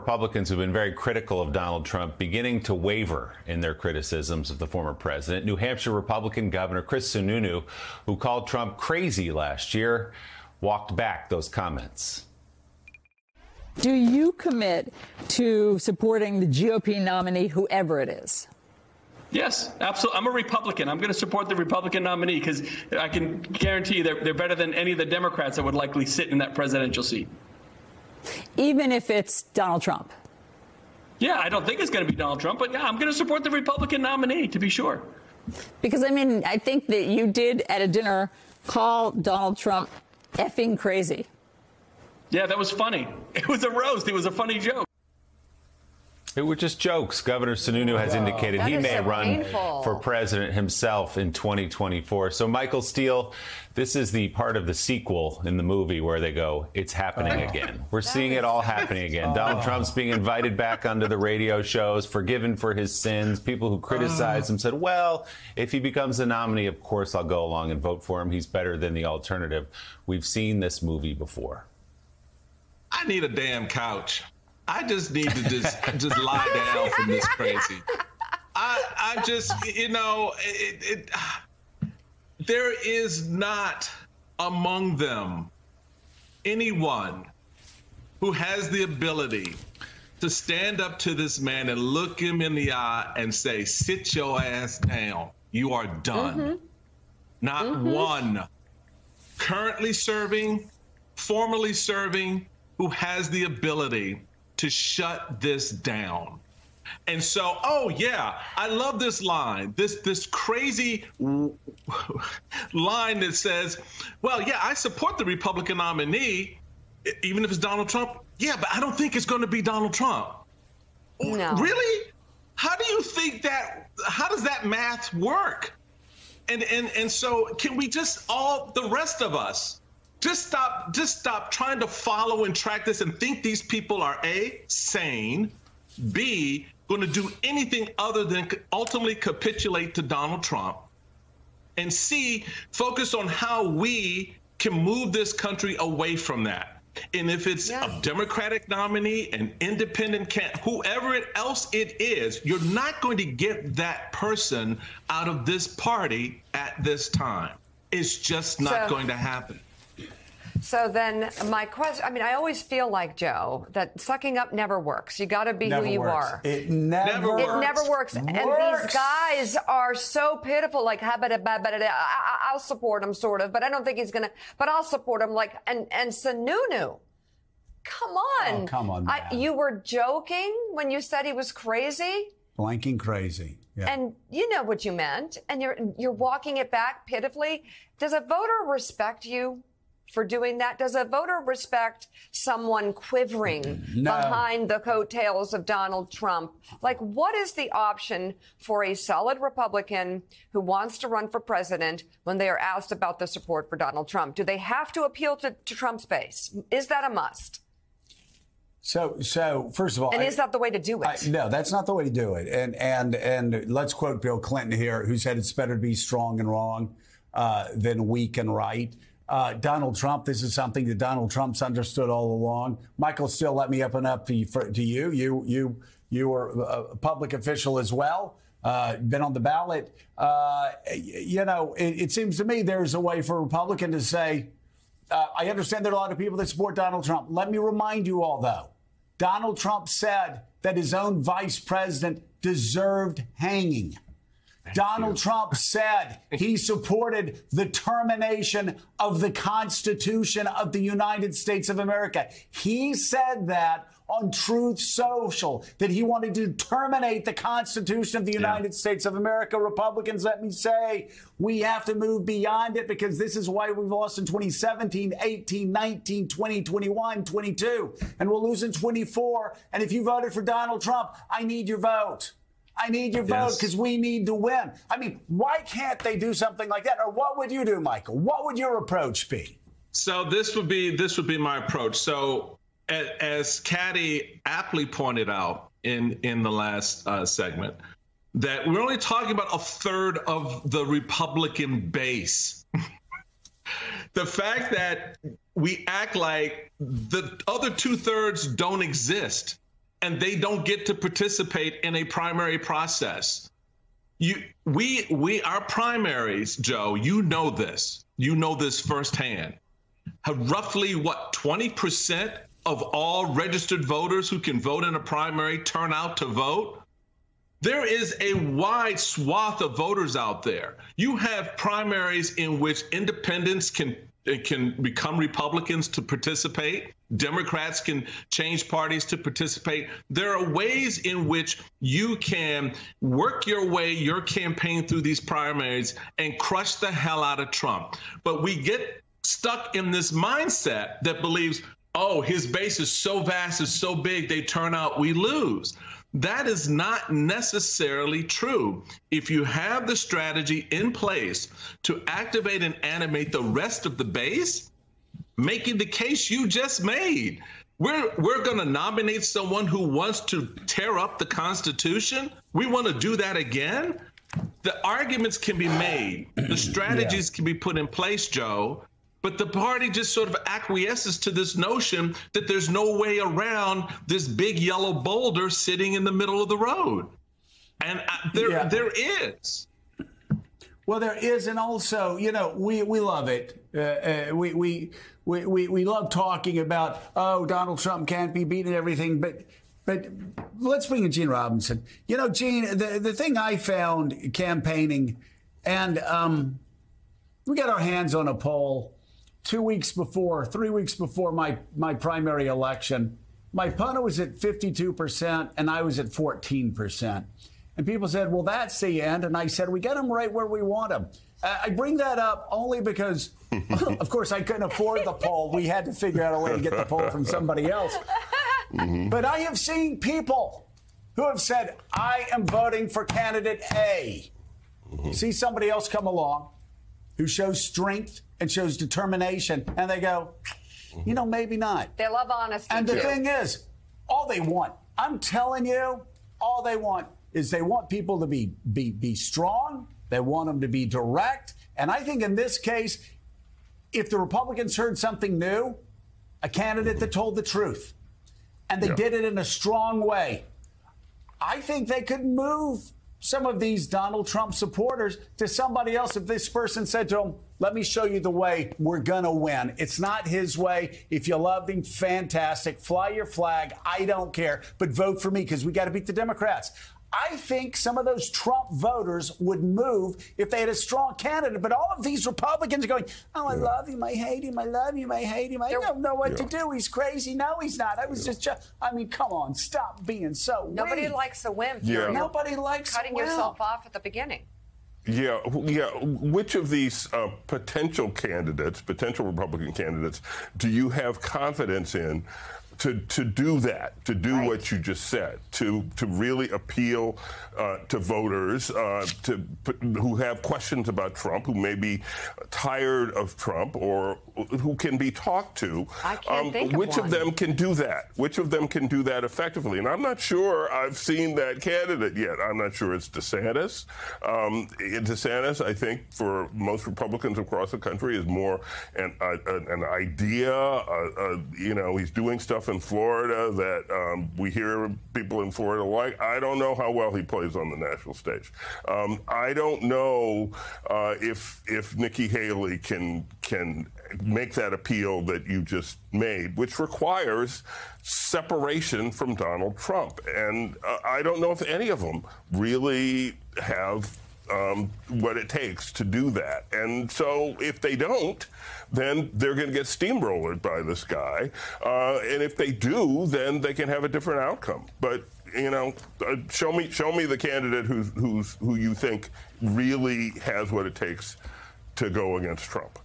Republicans who've been very critical of Donald Trump beginning to waver in their criticisms of the former president. New Hampshire Republican Governor Chris Sununu, who called Trump crazy last year, walked back those comments. Do you commit to supporting the GOP nominee, whoever it is? Yes, absolutely. I'm a Republican. I'm going to support the Republican nominee because I can guarantee you they're better than any of the Democrats that would likely sit in that presidential seat. Even if it's Donald Trump? Yeah, I don't think it's going to be Donald Trump, but yeah, I'm going to support the Republican nominee, to be sure. Because, I mean, I think that you did at a dinner call Donald Trump effing crazy. Yeah, that was funny. It was a roast. It was a funny joke. It were just jokes. Governor Sununu has indicated he may run for president himself in 2024. So, Michael Steele, this is the part of the sequel in the movie where they go, it's happening again. We're seeing it all happening again. Donald Trump's being invited back onto the radio shows, forgiven for his sins. People who criticized him said, well, if he becomes the nominee, of course, I'll go along and vote for him. He's better than the alternative. We've seen this movie before. I need a damn couch. I just need to just lie down from this crazy. I just, you know, there is not among them anyone who has the ability to stand up to this man and look him in the eye and say, sit your ass down. You are done. Not one currently serving, formerly serving, who has the ability to shut this down. And so, oh yeah, I love this line, this crazy line that says, well, yeah, I support the Republican nominee, even if it's Donald Trump. Yeah, but I don't think it's going to be Donald Trump. No. Really? How do you think that, how does that math work? And so can we just all, the rest of us, just stop trying to follow and track this and think these people are A, sane, B, going to do anything other than ultimately capitulate to Donald Trump, and C, focus on how we can move this country away from that. And if it's a Democratic nominee, an independent candidate, whoever else it is, you're not going to get that person out of this party at this time. It's just not going to happen. So then my question, I mean, I always feel like, Joe, that sucking up never works. You got to be who you are. It never works. It never works. And these guys are so pitiful, like, I'll support him, sort of, but I don't think he's going to, but I'll support him, like, and Sununu. Come on. Oh, come on, man. You were joking when you said he was crazy? Blanking crazy. Yeah. And you know what you meant, and you're walking it back pitifully. Does a voter respect you for doing that? Does a voter respect someone quivering behind the coattails of Donald Trump? Like, what is the option for a solid Republican who wants to run for president when they are asked about the support for Donald Trump? Do they have to appeal to Trump's base? Is that a must? So first of all, and is that the way to do it? No, that's not the way to do it. And let's quote Bill Clinton here, who said it's better to be strong and wrong than weak and right. Donald Trump, this is something that Donald Trump's understood all along. Michael Steele, let me open up to you. You were a public official as well, been on the ballot. It seems to me there's a way for a Republican to say, I understand there are a lot of people that support Donald Trump. Let me remind you all, though, Donald Trump said that his own vice president deserved hanging. Donald Trump said he supported the termination of the Constitution of the United States of America. He said that on Truth Social, that he wanted to terminate the Constitution of the United States of America. Republicans, let me say, we have to move beyond it, because this is why we've lost in 2017, 18, 19, 20, 21, 22, and we'll lose in 24. And if you voted for Donald Trump, I need your vote. I need your vote, because we need to win. I mean, why can't they do something like that? Or what would you do, Michael? What would your approach be? So this would be my approach. So as Caddy aptly pointed out in the last segment, that we're only talking about a third of the Republican base. The fact that we act like the other 2/3 don't exist and they don't get to participate in a primary process. Our primaries, Joe, you know this firsthand, have roughly 20% of all registered voters who can vote in a primary turn out to vote. There is a wide swath of voters out there. You have primaries in which independents can become Republicans to participate. Democrats can change parties to participate. There are ways in which you can work your campaign through these primaries and crush the hell out of Trump. But we get stuck in this mindset that believes, oh, his base is so vast, is so big, they turn out, we lose. That is not necessarily true. If you have the strategy in place to activate and animate the rest of the base, making the case you just made, we're going to nominate someone who wants to tear up the Constitution. We want to do that again. The arguments can be made. The strategies can be put in place, Joe. But the party just sort of acquiesces to this notion that there's no way around this big yellow boulder sitting in the middle of the road. And there is. Well, there is. And also, we love it. We love talking about, oh, Donald Trump can't be beaten and everything. But let's bring in Gene Robinson. Gene, the thing I found campaigning, and we got our hands on a poll 3 weeks before my primary election. My opponent was at 52% and I was at 14%. And people said, well, that's the end. And I said, we get them right where we want them. I bring that up only because, of course, I couldn't afford the poll. We had to figure out a way to get the poll from somebody else. Mm-hmm. But I have seen people who have said, I am voting for candidate A. Mm-hmm. See somebody else come along who shows strength and shows determination, and they go, maybe not. They love honesty. And the thing is, all they want, I'm telling you, all they want is they want people to be strong. They want them to be direct. And I think in this case, if the Republicans heard something new, a candidate that told the truth, and they did it in a strong way, I think they could move some of these Donald Trump supporters to somebody else. If this person said to them, let me show you the way we're going to win. It's not his way. If you love him, fantastic. Fly your flag. I don't care. But vote for me because we got to beat the Democrats. I think some of those Trump voters would move if they had a strong candidate. But all of these Republicans are going, oh, I love him. I hate him. I love him. I hate him. I don't know what to do. He's crazy. No, he's not. I was just, come on. Stop being so Nobody weak. likes a wimp. Yeah. Nobody likes cutting yourself off at the beginning. Yeah. Which of these potential Republican candidates, do you have confidence in to do that, to do what you just said, to really appeal to voters who have questions about Trump, who may be tired of Trump, or who can be talked to? I can't think of which of them can do that? Which of them can do that effectively? And I'm not sure I've seen that candidate yet. I'm not sure it's DeSantis. DeSantis, I think, for most Republicans across the country, is more an idea. He's doing stuff in Florida that we hear people in Florida like. I don't know how well he plays on the national stage. I don't know if Nikki Haley can make that appeal that you just made, which requires separation from Donald Trump. And I don't know if any of them really have what it takes to do that. And so if they don't, then they're going to get steamrollered by this guy. And if they do, then they can have a different outcome. But show me the candidate who you think really has what it takes to go against Trump.